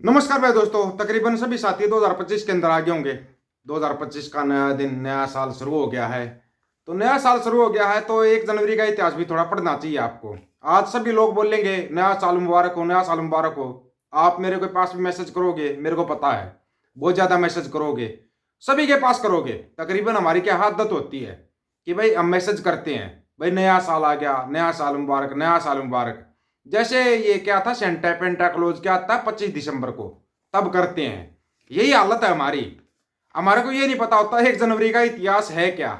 नमस्कार भाई दोस्तों, तकरीबन सभी साथी 2025 के अंदर आ गए होंगे। 2025 का नया दिन, नया साल शुरू हो गया है। तो नया साल शुरू हो गया है तो 1 जनवरी का इतिहास भी थोड़ा पढ़ना चाहिए आपको। आज सभी लोग बोलेंगे नया साल मुबारक हो, नया साल मुबारक हो। आप मेरे के पास भी मैसेज करोगे, मेरे को पता है बहुत ज़्यादा मैसेज करोगे, सभी के पास करोगे। तकरीबन हमारी क्या आदत होती है कि भाई हम मैसेज करते हैं, भाई नया साल आ गया, नया साल मुबारक, नया साल मुबारक। जैसे ये क्या था, सेंटा पेंटा क्लोज क्या था 25 दिसंबर को, तब करते हैं। यही हालत है हमारी। हमारे को ये नहीं पता होता 1 जनवरी का इतिहास है क्या।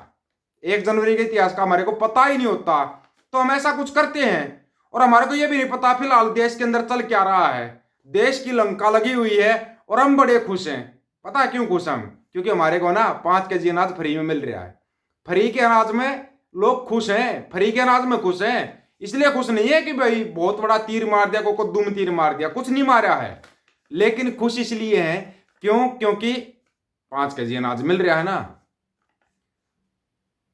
1 जनवरी के इतिहास का हमारे को पता ही नहीं होता, तो हम ऐसा कुछ करते हैं। और हमारे को ये भी नहीं पता फिलहाल देश के अंदर चल क्या रहा है। देश की लंका लगी हुई है और हम बड़े खुश हैं। पता है क्यों खुश हम? क्योंकि हमारे को ना 5 केजी अनाज फ्री में मिल रहा है। फ्री के अनाज में लोग खुश हैं, फ्री के अनाज में खुश हैं। इसलिए खुश नहीं है कि भाई बहुत बड़ा तीर मार दिया, को कद्दू में तीर मार दिया, कुछ नहीं मारा है। लेकिन खुश इसलिए है क्यों? क्योंकि 5 केजी अनाज मिल रहा है ना।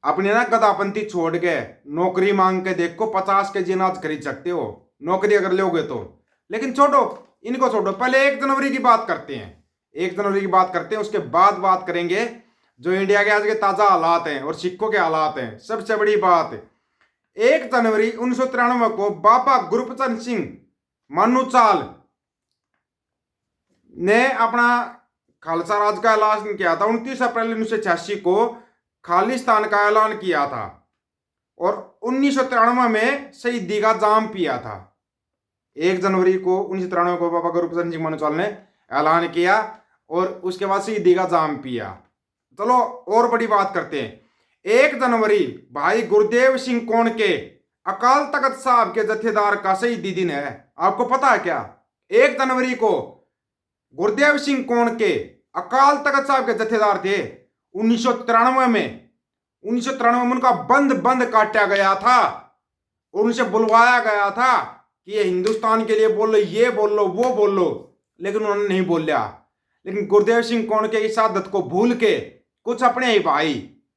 अपने ना गदापंथी छोड़ के नौकरी मांग के देखो, 50 केजी अनाज खरीद सकते हो नौकरी अगर लोगे तो। लेकिन छोड़ो, इनको छोड़ो, पहले 1 जनवरी की बात करते हैं। 1 जनवरी की बात करते हैं, उसके बाद बात करेंगे जो इंडिया के आज के ताजा हालात हैं और सिक्कों के हालात हैं। सबसे बड़ी बात, 1 जनवरी 1993 को बाबा गुरबचन सिंह मानूचाल ने अपना खालसा राज का ऐलान किया था। 29 अप्रैल 1986 को खालिस्तान का ऐलान किया था और 1993 में शहीदी का जाम पिया था। 1 जनवरी को 1993 को बाबा गुरबचन सिंह मानूचाल ने ऐलान किया और उसके बाद शहीदी का जाम पिया। चलो और बड़ी बात करते हैं। 1 जनवरी भाई गुरदेव सिंह कौन के अकाल तख्त साहब के जत्थेदार का शहीदी दिन है। आपको पता है क्या? 1 जनवरी को गुरदेव सिंह कौन के अकाल तख्त साहब के जत्थेदार थे। 1993 में 1993 में उनका बंद बंद काटा गया था और उनसे बुलवाया गया था कि ये हिंदुस्तान के लिए बोल लो, ये बोल लो, वो बोल लो, लेकिन उन्होंने नहीं बोला। लेकिन गुरदेव सिंह कौन के इस आदत को भूल के कुछ अपने ही भाई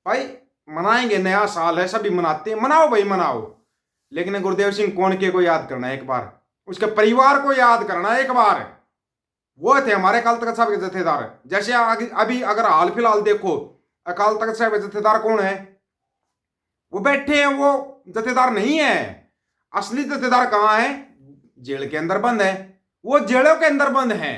भाई मनाएंगे, नया साल है, सभी मनाते हैं, मनाओ भाई मनाओ। लेकिन गुरदेव सिंह कौन के को याद करना है एक बार, उसके परिवार को याद करना है एक बार। वो थे हमारे अकाल तख्त साहब के जत्थेदार। जैसे अभी अगर हाल फिलहाल देखो, अकाल तख्त साहब के जत्थेदार कौन है? वो बैठे हैं, वो जत्थेदार नहीं है। असली जत्थेदार कहाँ है? जेल के अंदर बंद है। वो जेलों के अंदर बंद है।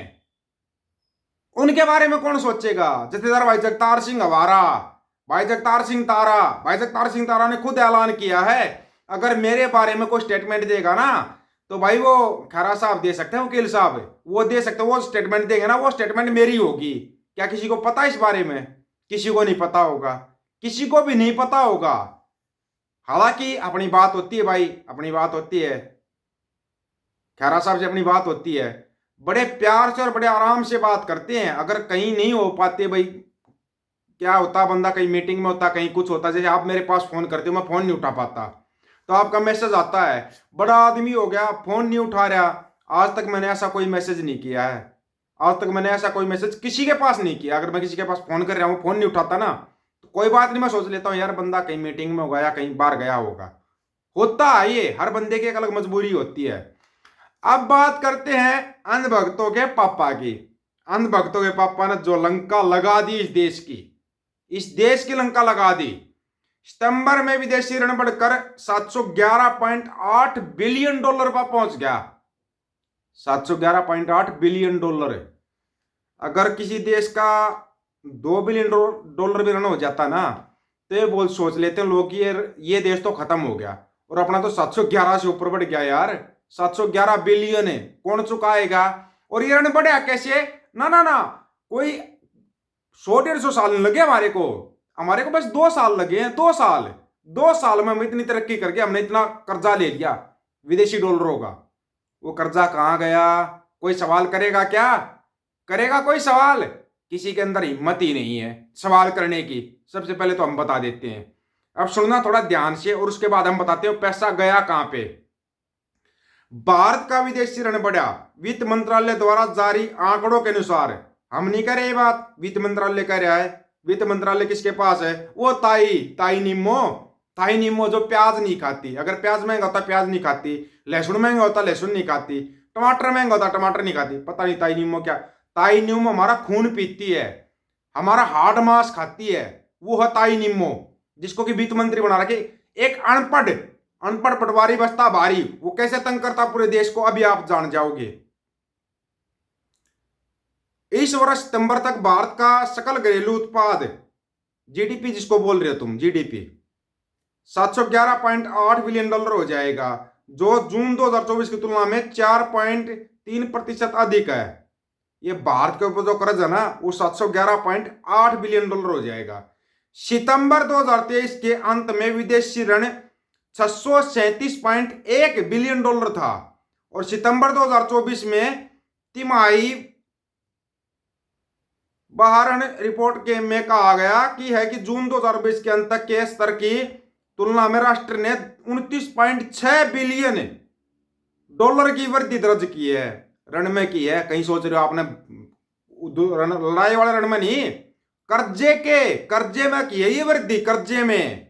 उनके बारे में कौन सोचेगा? जत्थेदार भाई जगतार सिंह हवारा, भाई जगतार सिंह तारा। भाई जगतार सिंह तारा ने खुद ऐलान किया है अगर मेरे बारे में कोई स्टेटमेंट देगा ना तो भाई वो खैरा साहब दे सकते हैं, वकील साहब वो दे सकते हैं, वो स्टेटमेंट देंगे ना, वो स्टेटमेंट मेरी होगी। क्या किसी को पता इस बारे में? किसी को नहीं पता होगा, किसी को भी नहीं पता होगा। हालांकि अपनी बात होती है भाई, अपनी बात होती है, खैरा साहब से अपनी बात होती है, बड़े प्यार से और बड़े आराम से बात करते हैं। अगर कहीं नहीं हो पाते भाई, क्या होता, बंदा कहीं मीटिंग में होता, कहीं कुछ होता, जैसे आप मेरे पास फोन करते हो, मैं फोन नहीं उठा पाता तो आपका मैसेज आता है, बड़ा आदमी हो गया फोन नहीं उठा रहा। आज तक मैंने ऐसा कोई मैसेज नहीं किया है, आज तक मैंने ऐसा कोई मैसेज किसी के पास नहीं किया। अगर मैं किसी के पास फोन कर रहा हूँ, फोन नहीं उठाता ना तो कोई बात नहीं, मैं सोच लेता हूँ यार बंदा कहीं मीटिंग में होगा या कहीं बाहर गया होगा। होता है, ये हर बंदे की एक अलग मजबूरी होती है। अब बात करते हैं अंधभक्तों के पापा की। अंधभक्तों के पापा ने जो लंका लगा दी इस देश की, इस देश की लंका लगा दी। सितंबर में विदेशी ऋण बढ़कर 711.8 बिलियन डॉलर पर पहुंच गया। 711.8 बिलियन डॉलर। अगर किसी देश का 2 बिलियन डॉलर भी ऋण हो जाता ना तो ये बोल सोच लेते हैं लोग कि ये देश तो खत्म हो गया। और अपना तो 711 से ऊपर बढ़ गया यार। 711 बिलियन है, कौन चुकाएगा? और ये ऋण बढ़ा कैसे? ना ना ना, कोई 100-150 साल लगे हमारे को बस 2 साल लगे हैं। 2 साल में हम इतनी तरक्की करके हमने इतना कर्जा ले लिया विदेशी डॉलरों का। वो कर्जा कहाँ गया? कोई सवाल करेगा क्या? करेगा कोई सवाल? किसी के अंदर हिम्मत ही नहीं है सवाल करने की। सबसे पहले तो हम बता देते हैं, अब सुनना थोड़ा ध्यान से, और उसके बाद हम बताते हैं पैसा गया कहां पे। भारत का विदेशी ऋण बढ़ा वित्त मंत्रालय द्वारा जारी आंकड़ों के अनुसार। हम नहीं कह रहे ये बात, वित्त मंत्रालय कह रहा है। वित्त मंत्रालय किसके पास है? वो ताई निम्मो जो प्याज नहीं खाती। अगर प्याज महंगा होता प्याज नहीं खाती, लहसुन महंगा होता लहसुन नहीं खाती। टमाटर महंगा होता, टमाटर नहीं खाती। पता नहीं ताई नीमो क्या, ताई नीमो हमारा खून पीती है, हमारा हार्ड मास खाती है, वो है ताई नीमो, जिसको कि वित्त मंत्री बना रखे। एक अनपढ़ अनपढ़ पटवारी बस्ता भारी, वो कैसे तंग करता पूरे देश को, अभी आप जान जाओगे। इस वर्ष सितंबर तक भारत का सकल घरेलू उत्पाद, जीडीपी जिसको बोल रहे हो तुम, जीडीपी 711.8 बिलियन डॉलर हो जाएगा, जो जून 2024 की तुलना में 4.3% अधिक है। ये भारत के ऊपर जो कर्ज है ना, वो 711.8 बिलियन डॉलर हो जाएगा। सितंबर 2023 के अंत में विदेशी ऋण 637.1 बिलियन डॉलर था, और सितंबर 2024 में तिमाही बहारण रिपोर्ट के में कहा गया कि है कि जून 2020 के अंत तक के स्तर की तुलना में राष्ट्र ने 29.6 बिलियन डॉलर की वृद्धि दर्ज की है, ऋण में की है। कहीं सोच रहे हो आपने लड़ाई वाले ऋण में नहीं, कर्जे में की है ये वृद्धि, कर्जे में।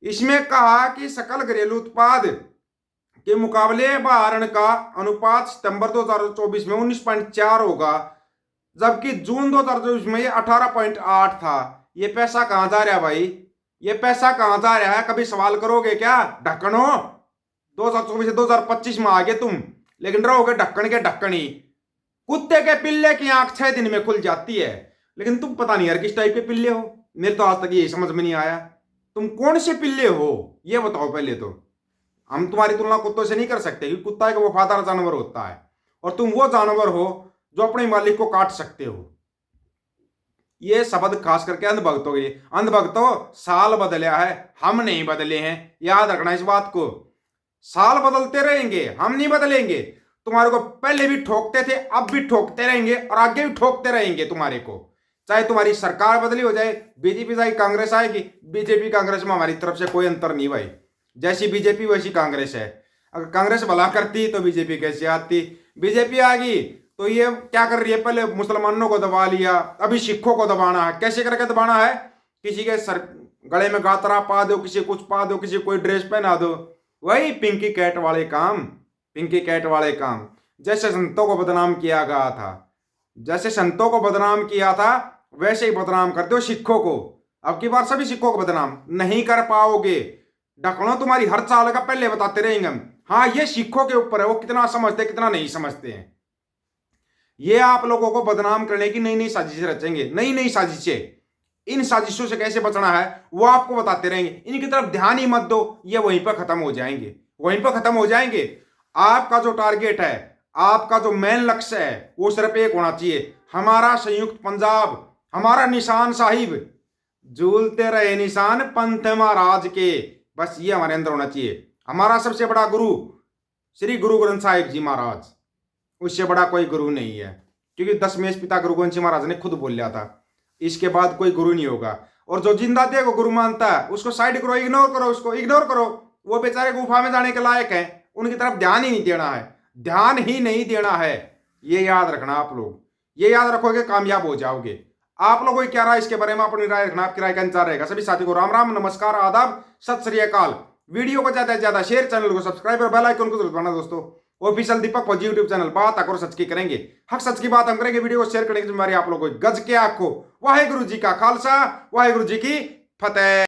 इसमें कहा कि सकल घरेलू उत्पाद के मुकाबले बहारण का अनुपात सितंबर 2024 में 19.4 होगा, जबकि जून 2024 में ये 18.8 था। ये पैसा कहां जा रहा है भाई, ये पैसा कहां जा रहा है, कभी सवाल करोगे क्या? ढक्कनो 2024 से 2025 में आ गए तुम, लेकिन रहोगे ढक्कन के ढक्कनी। कुत्ते के पिल्ले की आंख 6 दिन में खुल जाती है, लेकिन तुम पता नहीं यार किस टाइप के पिल्ले हो, मेरे तो आज तक ये समझ में नहीं आया। तुम कौन से पिल्ले हो ये बताओ पहले तो। हम तुम्हारी तुलना कुत्तों से नहीं कर सकते, क्योंकि कुत्ता एक वफादार जानवर होता है, और तुम वो जानवर हो जो अपने मालिक को काट सकते हो। ये शब्द खास करके अंधभक्तों के लिए। अंधभक्तों, साल बदला है, हम नहीं बदले हैं, याद रखना इस बात को। साल बदलते रहेंगे, हम नहीं बदलेंगे। तुम्हारे को पहले भी ठोकते थे, अब भी ठोकते रहेंगे, और आगे भी ठोकते रहेंगे तुम्हारे को। चाहे तुम्हारी सरकार बदली हो जाए, बीजेपी जाएगी, कांग्रेस आएगी, बीजेपी कांग्रेस में हमारी तरफ से कोई अंतर नहीं भाई। जैसी बीजेपी वैसी कांग्रेस है। अगर कांग्रेस भला करती तो बीजेपी कैसे आती? बीजेपी आ गई तो ये क्या कर रही है, पहले मुसलमानों को दबा लिया, अभी सिखों को दबाना है। कैसे करके दबाना है? किसी के सर गले में गातरा पा दो, किसी कुछ पा दो, किसी कोई ड्रेस पहना दो। वही पिंकी कैट वाले काम, पिंकी कैट वाले काम। जैसे संतों को बदनाम किया गया था, जैसे संतों को बदनाम किया था, वैसे ही बदनाम करते हो सिखों को। अब की बार सभी सिखों को बदनाम नहीं कर पाओगे। ढकनो तुम्हारी हर चाल का पहले बताते रहेंगे हम। हाँ, ये सिखों के ऊपर है, वो कितना समझते कितना नहीं समझते हैं। ये आप लोगों को बदनाम करने की नई नई साजिशें रचेंगे, नई नई साजिशें। इन साजिशों से कैसे बचना है वो आपको बताते रहेंगे। इनकी तरफ ध्यान ही मत दो, ये वहीं पर खत्म हो जाएंगे, वहीं पर खत्म हो जाएंगे। आपका जो टारगेट है, आपका जो मेन लक्ष्य है, वो सिर्फ एक होना चाहिए, हमारा संयुक्त पंजाब, हमारा निशान साहिब, झूलते रहे निशान पंथ महाराज के। बस ये हमारे अंदर होना चाहिए। हमारा सबसे बड़ा गुरु श्री गुरु ग्रंथ साहिब जी महाराज, उससे बड़ा कोई गुरु नहीं है, क्योंकि दशमेश पिता गुरु गोविंद सिंह महाराज ने खुद बोल लिया था, इसके बाद कोई गुरु नहीं होगा। और जो जिंदा देह को गुरु मानता है उसको साइड करो, इग्नोर करो, उसको इग्नोर करो। वो बेचारे गुफा में जाने के लायक है, उनकी तरफ ध्यान ही नहीं देना है, ध्यान ही नहीं देना है। ये याद रखना आप लोग, ये याद रखोगे कामयाब हो जाओगे। आप लोगों की क्या राय इसके बारे में अपनी राय रखना, आपकी राय का इंतजार रहेगा। सभी साथी को राम राम, नमस्कार, आदाब, सत श्री अकाल। वीडियो को ज्यादा से ज्यादा शेयर, चैनल को सब्सक्राइब और बेल आइकन को जरूर दबाना दोस्तों। ऑफिशियल दीपक फौजी यूट्यूब चैनल, बात आकर सच की करेंगे, हक सच की बात हम करेंगे। वीडियो को शेयर करने की जिम्मेदारी आप लोगों को। गज के आंखों, वाहेगुरु जी का खालसा, वाहेगुरु जी की फतेह।